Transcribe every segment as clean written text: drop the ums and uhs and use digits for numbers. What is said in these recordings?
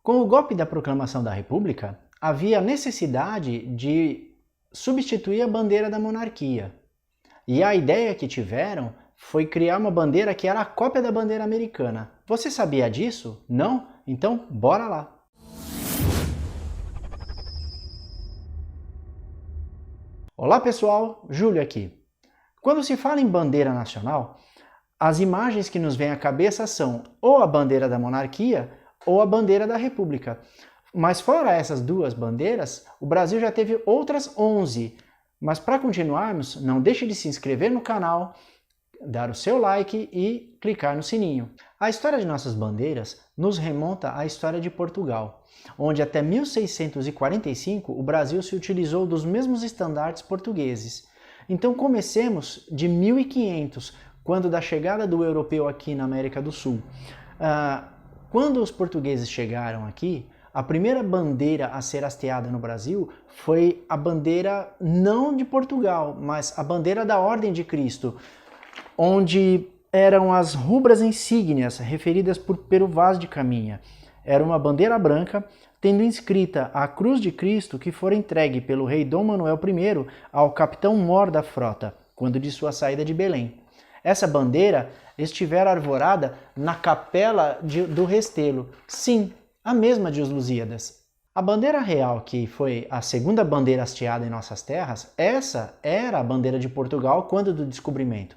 Com o golpe da proclamação da República, havia necessidade de substituir a bandeira da monarquia. E a ideia que tiveram foi criar uma bandeira que era a cópia da bandeira americana. Você sabia disso? Não? Então, bora lá! Olá pessoal, Júlio aqui. Quando se fala em bandeira nacional, as imagens que nos vêm à cabeça são ou a bandeira da monarquia ou a bandeira da república. Mas fora essas duas bandeiras, o Brasil já teve outras 11. Mas para continuarmos, não deixe de se inscrever no canal, dar o seu like e clicar no sininho. A história de nossas bandeiras nos remonta à história de Portugal, onde até 1645 o Brasil se utilizou dos mesmos estandartes portugueses. Então comecemos de 1500, quando da chegada do europeu aqui na América do Sul. Quando os portugueses chegaram aqui, a primeira bandeira a ser hasteada no Brasil foi a bandeira não de Portugal, mas a bandeira da Ordem de Cristo, onde eram as rubras insígnias referidas por Pero Vaz de Caminha. Era uma bandeira branca, tendo inscrita a Cruz de Cristo que fora entregue pelo rei Dom Manuel I ao capitão Mor da frota, quando de sua saída de Belém. Essa bandeira estivera arvorada na capela do Restelo, sim, a mesma de Os Lusíadas. A bandeira real, que foi a segunda bandeira hasteada em nossas terras, essa era a bandeira de Portugal quando do descobrimento.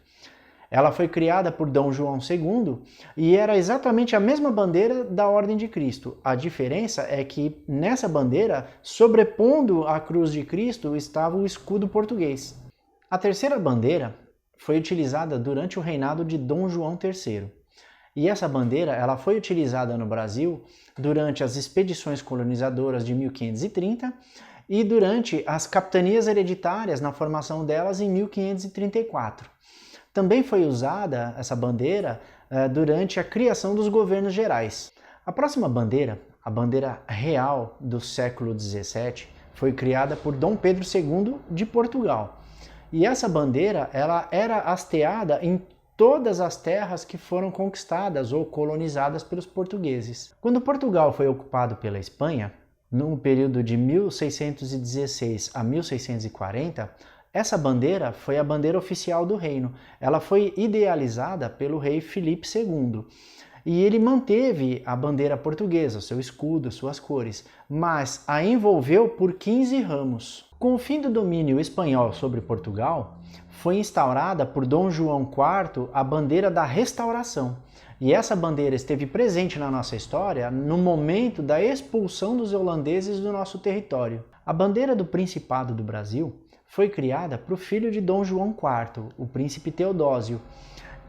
Ela foi criada por Dom João II e era exatamente a mesma bandeira da Ordem de Cristo. A diferença é que nessa bandeira, sobrepondo a Cruz de Cristo, estava o escudo português. A terceira bandeira foi utilizada durante o reinado de Dom João III. E essa bandeira ela foi utilizada no Brasil durante as expedições colonizadoras de 1530 e durante as capitanias hereditárias na formação delas em 1534. Também foi usada essa bandeira durante a criação dos governos gerais. A próxima bandeira, a bandeira real do século XVII, foi criada por Dom Pedro II de Portugal. E essa bandeira ela era hasteada em todas as terras que foram conquistadas ou colonizadas pelos portugueses. Quando Portugal foi ocupado pela Espanha, no período de 1616 a 1640, essa bandeira foi a bandeira oficial do reino. Ela foi idealizada pelo rei Filipe II. E ele manteve a bandeira portuguesa, seu escudo, suas cores, mas a envolveu por 15 ramos. Com o fim do domínio espanhol sobre Portugal, foi instaurada por Dom João IV a bandeira da Restauração. E essa bandeira esteve presente na nossa história no momento da expulsão dos holandeses do nosso território. A bandeira do Principado do Brasil foi criada para o filho de Dom João IV, o príncipe Teodósio.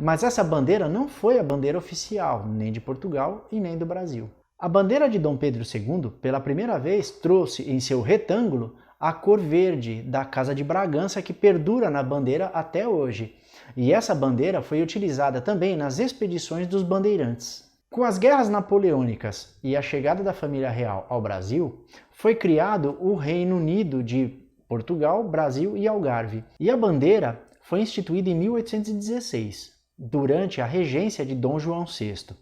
Mas essa bandeira não foi a bandeira oficial, nem de Portugal e nem do Brasil. A bandeira de Dom Pedro II, pela primeira vez, trouxe em seu retângulo a cor verde da Casa de Bragança, que perdura na bandeira até hoje. E essa bandeira foi utilizada também nas expedições dos bandeirantes. Com as guerras napoleônicas e a chegada da família real ao Brasil, foi criado o Reino Unido de Portugal, Brasil e Algarve. E a bandeira foi instituída em 1816, durante a regência de Dom João VI.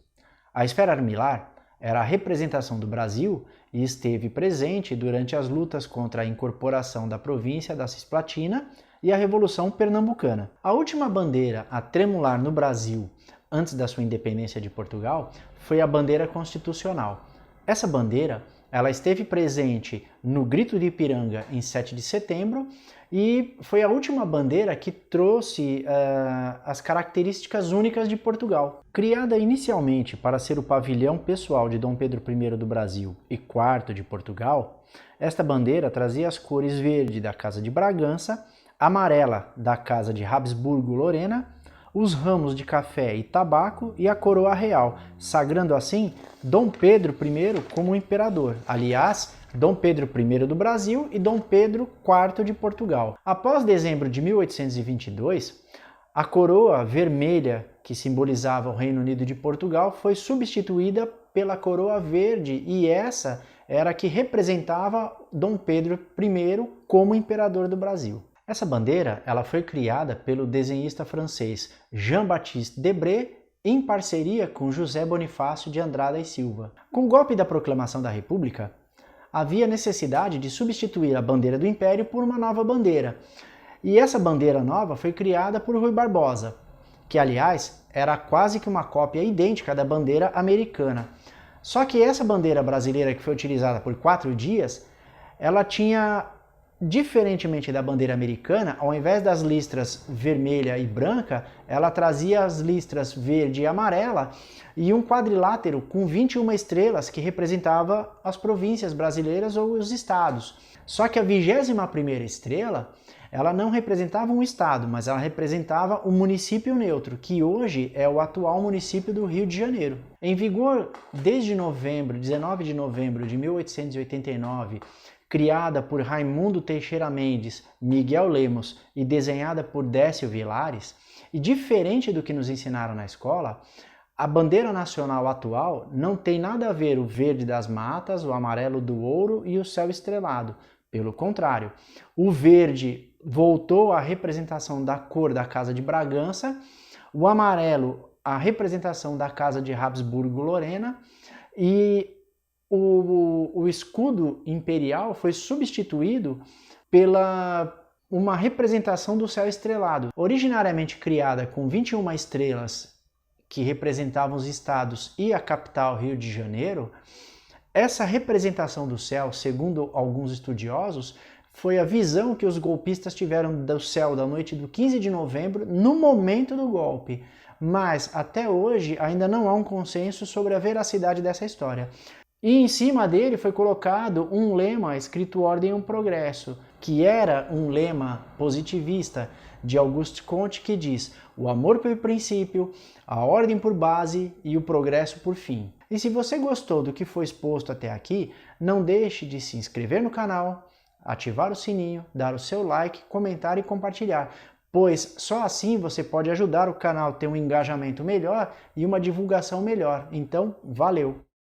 A esfera armilar era a representação do Brasil e esteve presente durante as lutas contra a incorporação da província da Cisplatina e a Revolução Pernambucana. A última bandeira a tremular no Brasil antes da sua independência de Portugal foi a bandeira constitucional. Essa bandeira ela esteve presente no Grito de Ipiranga em 7 de setembro e foi a última bandeira que trouxe as características únicas de Portugal. Criada inicialmente para ser o pavilhão pessoal de Dom Pedro I do Brasil e IV de Portugal, esta bandeira trazia as cores verde da Casa de Bragança, amarela da Casa de Habsburgo-Lorena, os ramos de café e tabaco e a coroa real, sagrando assim Dom Pedro I como imperador. Aliás, Dom Pedro I do Brasil e Dom Pedro IV de Portugal. Após dezembro de 1822, a coroa vermelha, que simbolizava o Reino Unido de Portugal, foi substituída pela coroa verde e essa era a que representava Dom Pedro I como imperador do Brasil. Essa bandeira ela foi criada pelo desenhista francês Jean-Baptiste Debré em parceria com José Bonifácio de Andrada e Silva. Com o golpe da proclamação da República, havia necessidade de substituir a bandeira do Império por uma nova bandeira. E essa bandeira nova foi criada por Rui Barbosa, que, aliás, era quase que uma cópia idêntica da bandeira americana. Só que essa bandeira brasileira, que foi utilizada por 4 dias, ela tinha, diferentemente da bandeira americana, ao invés das listras vermelha e branca, ela trazia as listras verde e amarela e um quadrilátero com 21 estrelas que representava as províncias brasileiras ou os estados. Só que a 21ª estrela, ela não representava um estado, mas ela representava o município neutro, que hoje é o atual município do Rio de Janeiro. Em vigor desde 19 de novembro de 1889, criada por Raimundo Teixeira Mendes, Miguel Lemos e desenhada por Décio Vilares, e diferente do que nos ensinaram na escola, a bandeira nacional atual não tem nada a ver o verde das matas, o amarelo do ouro e o céu estrelado. Pelo contrário, o verde voltou à representação da cor da Casa de Bragança, o amarelo à representação da Casa de Habsburgo-Lorena e o escudo imperial foi substituído pela uma representação do céu estrelado. Originariamente criada com 21 estrelas que representavam os estados e a capital Rio de Janeiro, essa representação do céu, segundo alguns estudiosos, foi a visão que os golpistas tiveram do céu da noite do 15 de novembro no momento do golpe. Mas até hoje ainda não há um consenso sobre a veracidade dessa história. E em cima dele foi colocado um lema escrito Ordem e Progresso, que era um lema positivista de Auguste Comte que diz: o amor por princípio, a ordem por base e o progresso por fim. E se você gostou do que foi exposto até aqui, não deixe de se inscrever no canal, ativar o sininho, dar o seu like, comentar e compartilhar, pois só assim você pode ajudar o canal a ter um engajamento melhor e uma divulgação melhor. Então, valeu!